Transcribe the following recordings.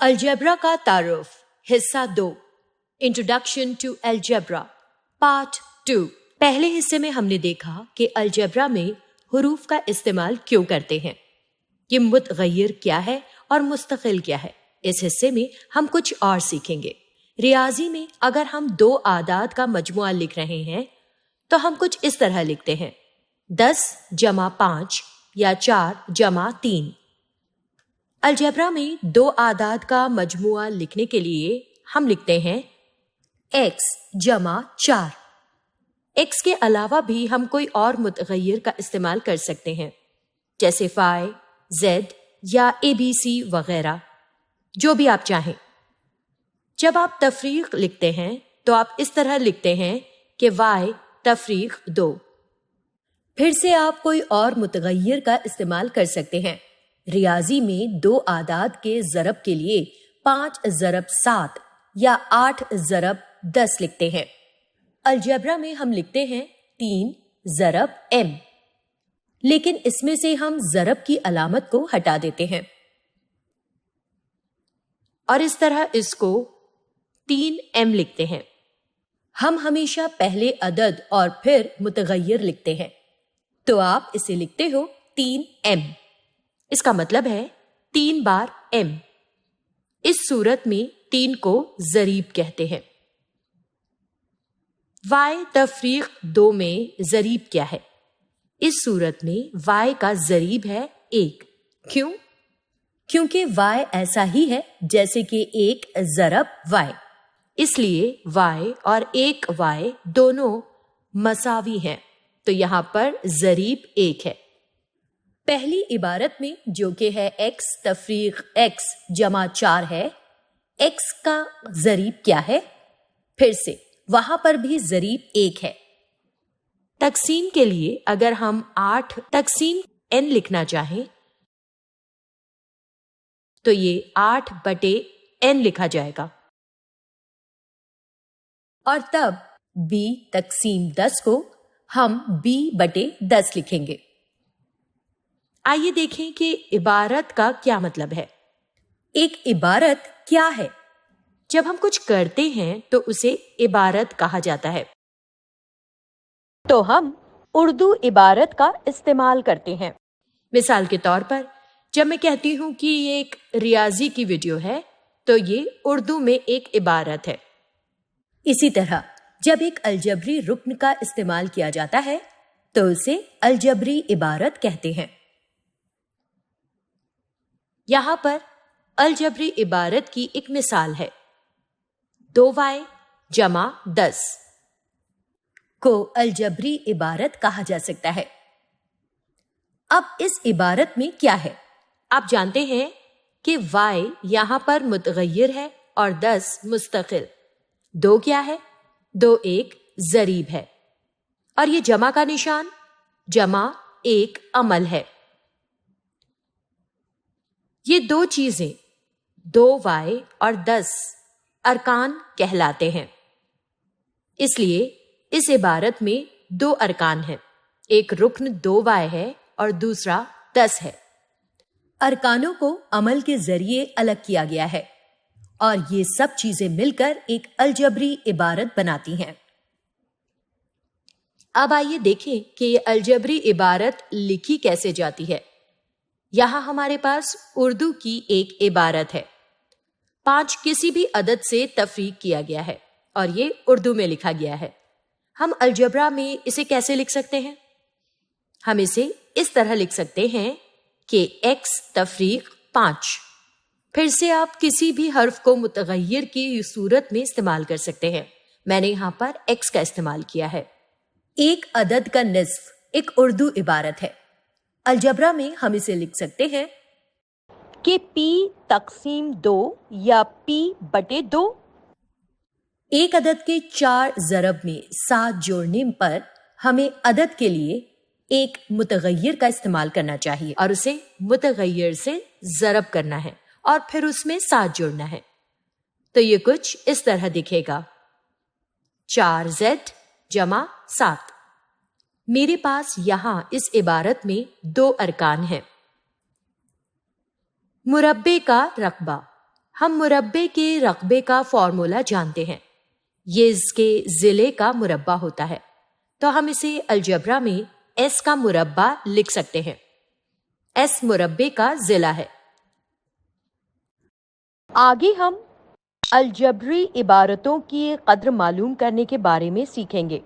Algebra का तारुफ हिस्सा 2 इंट्रोडक्शन टू अलजेब्रा पार्ट 2। पहले हिस्से में हमने देखा कि अलजेब्रा में हुरूफ का इस्तेमाल क्यों करते हैं, कि मुतगय्यर क्या है और मुस्तकिल क्या है। इस हिस्से में हम कुछ और सीखेंगे। रियाजी में अगर हम 2 आदाद का मजमुआ लिख रहे हैं तो हम कुछ इस तरह लिखते हैं 10 जमा 5 या 4 जमा 3। अलजेब्रा में 2 आदाद का मजमुआ लिखने के लिए हम लिखते हैं x जमा 4। x के अलावा भी हम कोई और मुतगय्यर का इस्तेमाल कर सकते हैं, जैसे फाई, z या abc वगैरह, जो भी आप चाहें। जब आप तफरीक लिखते हैं तो आप इस तरह लिखते हैं कि y तफरीक 2। फिर से आप कोई और मुतगय्यर का इस्तेमाल कर सकते हैं। रियाजी में 2 आदाद के ज़रब के लिए 5 ज़रब 7 या 8 ज़रब 10 लिखते हैं। अलजेब्रा में हम लिखते हैं 3 ज़रब m, लेकिन इसमें से हम ज़रब की अलामत को हटा देते हैं और इस तरह इसको 3m लिखते हैं। हम हमेशा पहले अदद और फिर मुतगय्यर लिखते हैं, तो आप इसे लिखते हो 3m। इसका मतलब है 3 बार m। इस सूरत में 3 को ज़रीब कहते हैं। y तफरीक 2 में ज़रीब क्या है? इस सूरत में y का ज़रीब है 1। क्यों? क्योंकि y ऐसा ही है जैसे कि 1 ज़रब y, इसलिए y और 1 y दोनों मसावी हैं, तो यहां पर ज़रीब 1 है। पहली इबारत में जो कि है x तफरीक x जमा 4 है, x का ज़रीब क्या है? फिर से वहां पर भी ज़रीब 1 है। तकसीम के लिए अगर हम 8 तकसीम n लिखना चाहें तो ये 8 बटे n लिखा जाएगा और तब b तकसीम 10 को हम b बटे 10 लिखेंगे। आइए देखें कि इबारत का क्या मतलब है। एक इबारत क्या है? जब हम कुछ करते हैं तो उसे इबारत कहा जाता है। तो हम उर्दू इबारत का इस्तेमाल करते हैं। मिसाल के तौर पर जब मैं कहती हूं कि ये एक रियाजी की वीडियो है तो ये उर्दू में एक इबारत है। इसी तरह जब एक अलजबरी रुक्न का इस्तेमाल किया जाता है तो उसे अलजबरी इबारत कहते हैं। यहां पर अलजबरी इबारत की एक मिसाल है 2y जमा 10 को अलजबरी इबारत कहा जा सकता है। अब इस इबारत में क्या है? आप जानते हैं कि y यहां पर मुतगय्यर है और 10 मुस्तकिल। 2 क्या है? 2 एक ज़रीब है और ये जमा का निशान जमा एक अमल है। ये 2 चीजें 2y और 10 अरकान कहलाते हैं। इसलिए इस इबारत में 2 अरकान हैं। एक रुक्न 2y है और दूसरा 10 है। अरकानों को अमल के जरिए अलग किया गया है और ये सब चीजें मिलकर एक अलजबरी इबारत बनाती हैं। अब आइए देखें कि ये अलजबरी इबारत लिखी कैसे जाती है। यहां हमारे पास उर्दू की एक इबारत है। 5 किसी भी अदद से तफरीक किया गया है और ये उर्दू में लिखा गया है। हम अलजबरा में इसे कैसे लिख सकते हैं? हम इसे इस तरह लिख सकते हैं कि x तफरीक 5। फिर से आप किसी भी हर्फ को मुतगय्यर की सूरत में इस्तेमाल कर सकते हैं। मैंने यहां पर x का इस्तेमाल किया है। एक अदद का निस्फ एक उर्दू इबारत है। अलजबरा में हम इसे लिख सकते हैं कि p तकसीम 2 या p बटे 2। एक अदद के 4 ज़रब में 7 जोड़ने पर हमें अदद के लिए एक मुतगय्यर का इस्तेमाल करना चाहिए और उसे मुतगय्यर से ज़रब करना है और फिर उसमें 7 जोड़ना है। तो ये कुछ इस तरह दिखेगा 4z जमा 7। मेरे पास यहां इस इबारत में 2 अरकान हैं। मुरब्बे का रकबा ہم مربع کے رقبے کا فارمولا جانتے ہیں. یہ اس کے ضلع کا مربع ہوتا ہے، تو ہم اسے الجبرا میں ایس کا مربع لکھ سکتے ہیں. ایس مربع کا ضلع ہے. آگے ہم الجبری عبارتوں کی قدر معلوم کرنے کے بارے میں سیکھیں گے.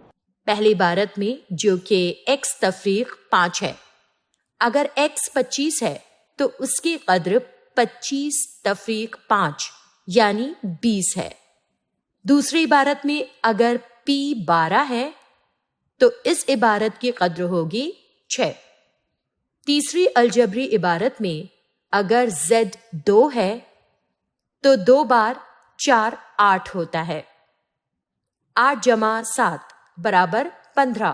پہلی عبارت میں جو کہ x تفریق 5 ہے، اگر x 25 ہے تو اس کی قدر 25 تفریق 5 یعنی 20 ہے. دوسری عبارت میں اگر p 12 ہے تو اس عبارت کی قدر ہوگی 6. تیسری الجبری عبارت میں اگر z 2 ہے تو 2 بار 4 8 ہوتا ہے. 8 جمع 7 برابر 15.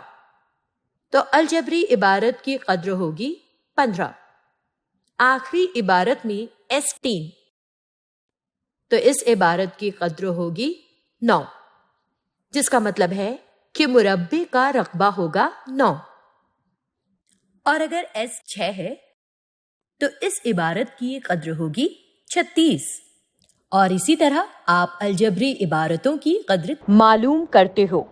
تو الجبری عبارت کی قدر ہوگی 15. آخری عبارت میں S3 تو اس عبارت کی قدر ہوگی 9، جس کا مطلب ہے کہ مربع کا رقبہ ہوگا 9. اور اگر S6 ہے تو اس عبارت کی قدر ہوگی 36. اور اسی طرح آپ الجبری عبارتوں کی قدر معلوم کرتے ہو.